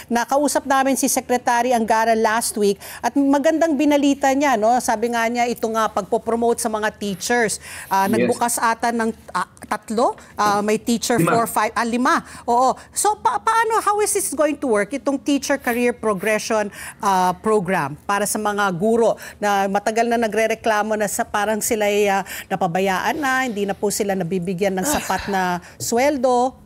nakausap namin si Secretary Angara last week at magandang binalita niya, no? Sabi nga niya ito nga pagpo-promote sa mga teachers. Nagbukas ata ng tatlo, may teacher 4, 5, 5. Oo. So paano, how is this going to work itong teacher career progression program para sa mga guro na matagal na nagrereklamo na parang sila ay napabayaan na, hindi na po sila nabibigyan ng sapat na sweldo?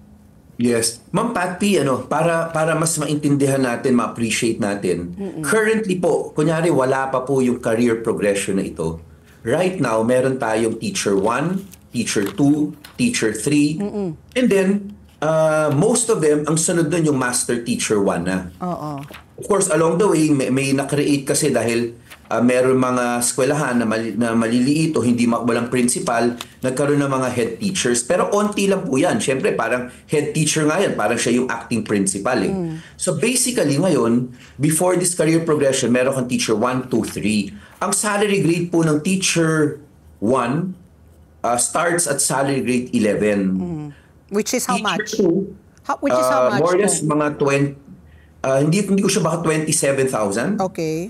Yes. Ma'am Patty, para mas maintindihan natin, ma-appreciate natin, currently po, kunyari wala pa po yung career progression na ito. Right now, meron tayong teacher 1, teacher 2, teacher 3, and then, most of them, ang sunod nun yung master teacher 1 na. Oo. Of course, along the way, may na-create kasi dahil meron mga eskwelahan na maliliit o hindi walang principal, nagkaroon ng mga head teachers. Pero onti lang po yan. Siyempre, parang head teacher nga yan. Parang siya yung acting principal. So basically, ngayon, before this career progression, meron kang teacher 1, 2, 3. Ang salary grade po ng teacher 1 starts at salary grade 11. Which is how much? 2, Which is how much? More or less, mga 20, hindi ko siya baka 27,000. Okay.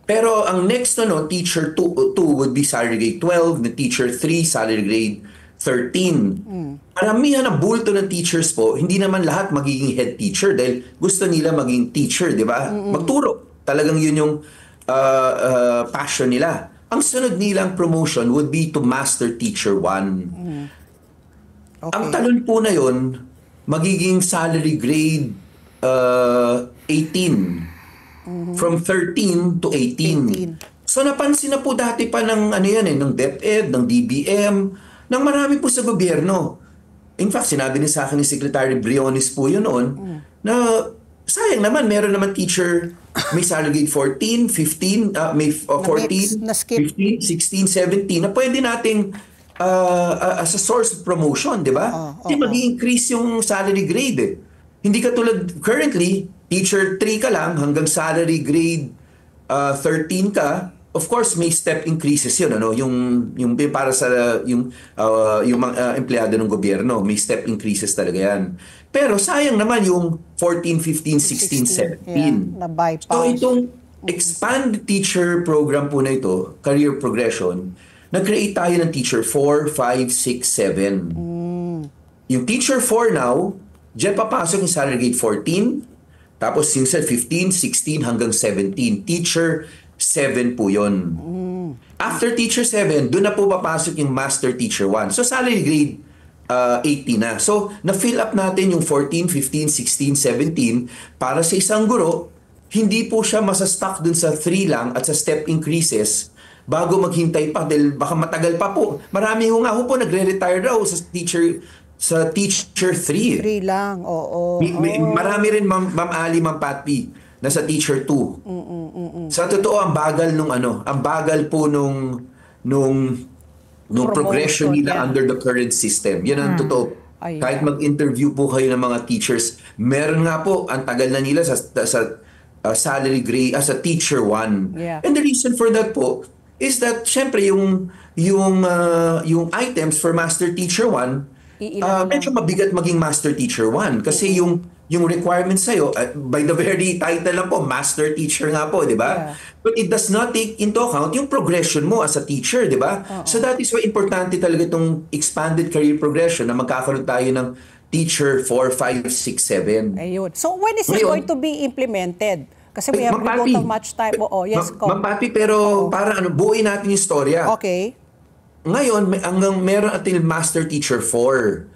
Pero ang next teacher 2 would be salary grade 12, the teacher 3 salary grade 13. Paramihan ng bulto ng teachers po, hindi naman lahat magiging head teacher dahil gusto nila maging teacher, di ba? Magturo. Talagang yun yung passion nila. Ang sunod nilang promotion would be to master teacher 1. Okay. Ang talon po na yun, magiging salary grade 18. From 13 to 18. So napansin na po dati pa ng ng DepEd, ng DBM, ng marami po sa gobyerno. In fact, sinabi ni sa akin ni Secretary Briones po yun noon, na sayang naman, meron naman teacher, may salary grade 14, 15, may 14, 15, 16, 17, na pwede nating as a source of promotion, di ba? Hindi mag-i-increase yung salary grade eh. Hindi katulad currently, teacher 3 ka lang hanggang salary grade 13 ka. Of course, may step increases yun, yung para sa yung mga empleyado ng gobyerno, may step increases talaga yan. Pero sayang naman yung 14, 15, 16, 17. Yeah, so itong expand teacher program po na ito, career progression, nag-create tayo ng teacher 4, 5, 6, 7. Yung teacher 4 now, diyan papasok yung salary grade 14, tapos yung 15, 16 hanggang 17. Teacher 7 po yun. After teacher 7, doon na po papasok yung master teacher 1. So salary grade 18 na. So na-fill up natin yung 14, 15, 16, 17 para sa isang guro, hindi po siya masastuck dun sa 3 lang at sa step increases bago maghintay pa dahil baka matagal pa po. Marami ho po nagre-retire raw sa teacher 3. 3 lang, oo. Marami rin, Ma'am Ali, Ma'am Patty, na sa teacher 2. Sa totoo, ang bagal ang bagal po nung progression nila under the current system. Yan ang totoo. Kahit mag-interview po kayo ng mga teachers, meron nga po, ang tagal na nila sa salary grade, as a teacher 1. Yeah. And the reason for that po, is that, syempre, yung items for master teacher 1, medyo mabigat maging master teacher 1 kasi yung requirements sa'yo, by the very title lang po, master teacher nga po, di ba? Yeah. But it does not take into account yung progression mo as a teacher, di ba? So that is why importante talaga itong expanded career progression na magkakaroon tayo ng teacher 4, 5, 6, 7. Ayun. So when is it going to be implemented? Kasi we don't have much time. Yes, Ma'am Patty, pero para buuin natin yung storya. Okay. Ngayon, meron ating master teacher 4.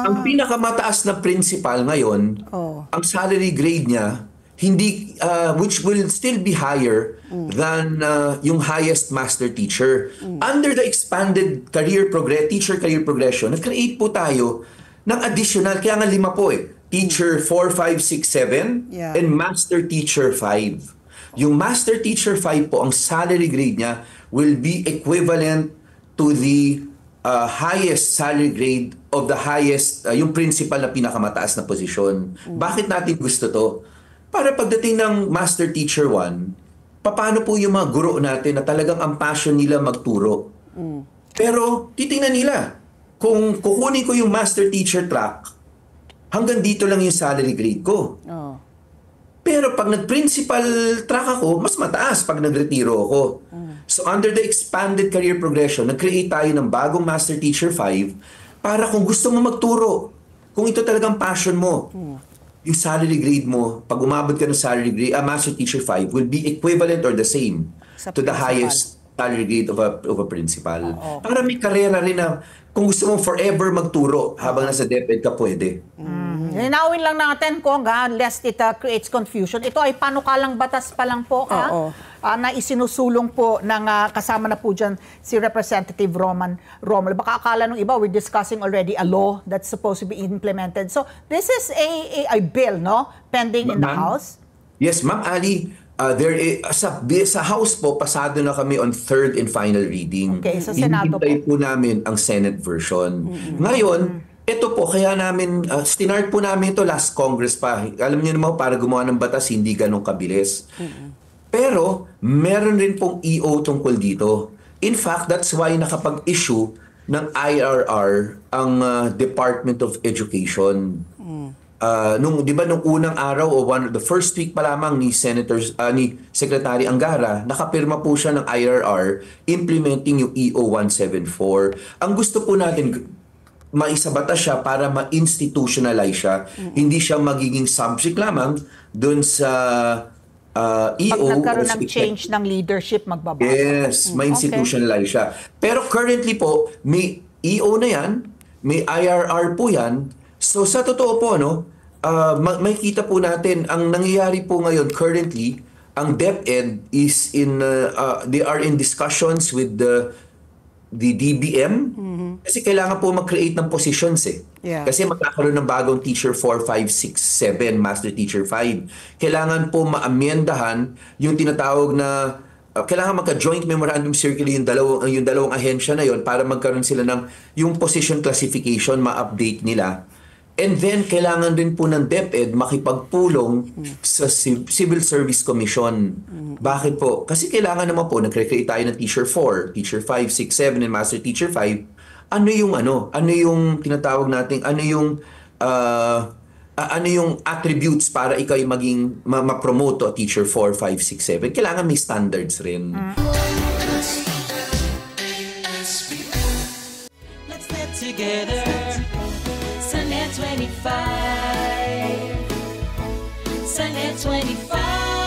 Ang pinakamataas na principal ngayon, ang salary grade niya, hindi, which will still be higher than yung highest master teacher. Under the expanded teacher career progression, nag-create po tayo ng additional, kaya nga 5 po Teacher 4, 5, 6, 7, and master teacher 5. Yung master teacher 5 po, ang salary grade niya will be equivalent to the highest salary grade of the highest, yung principal na pinakamataas na posisyon. Bakit natin gusto to? Para pagdating ng master teacher 1, paano po yung mga guro natin na talagang ang passion nila magturo? Pero titingnan nila, kung kukunin ko yung master teacher track, hanggang dito lang yung salary grade ko. Oh. Pero pag nag-principal track ako, mas mataas pag nagretiro ako. So under the expanded career progression, nag-create tayo ng bagong Master Teacher 5 para kung gusto mo magturo, kung ito talagang passion mo, yung salary grade mo, pag umabot ka ng salary grade, Master Teacher 5 will be equivalent or the same to the highest salary grade of a principal. Para may karera rin na kung gusto mong forever magturo habang nasa DepEd ka, pwede. Linawin lang natin kung lest it creates confusion. Ito ay panukalang batas pa lang po na isinusulong po ng kasama na po dyan si Representative Romulo. Baka akala nung iba, we're discussing already a law that's supposed to be implemented. So this is a bill, no? Pending in the House? Yes, Ma'am Ali. Sa House po, pasado na kami on third and final reading. Okay, sa Senado Hinihintay po namin ang Senate version. Ngayon, ito po, kaya namin, stinart po namin ito last Congress pa. Alam niyo naman, para gumawa ng batas, hindi ganun kabilis. Pero, meron rin pong EO tungkol dito. In fact, that's why nakapag-issue ng IRR ang Department of Education. Di ba nung unang araw o the first week pa lamang ni Secretary Angara, nakapirma po siya ng IRR implementing yung EO 174. Ang gusto po natin maisabata siya para ma-institutionalize siya. Hindi siya magiging subject lamang dun sa EO. Pag nagkaroon ng change ng leadership, magbabago. Yes, ma-institutionalize siya. Pero currently po, may EO na yan, may IRR po yan. So sa totoo po, makikita po natin, ang nangyayari po ngayon currently, ang DepEd is they are in discussions with the DBM kasi kailangan po mag-create ng positions Kasi magkakaroon ng bagong Teacher 4, 5, 6, 7, Master Teacher 5. Kailangan po maamyendahan yung tinatawag na kailangan magka-joint memorandum circular yung dalawang ahensya na yon para magkaroon sila ng yung position classification, ma-update nila. And then, kailangan din po ng DepEd makipagpulong sa Civil Service Commission. Bakit po? Kasi kailangan naman po, nag-create tayo ng Teacher 4, Teacher 5, 6, 7, and Master Teacher 5. Ano yung tinatawag natin, ano yung attributes para ikaw maging ma-promote to Teacher 4, 5, 6, 7. Kailangan may standards rin. Let's get together. Sunnet 25. Sunnet 25.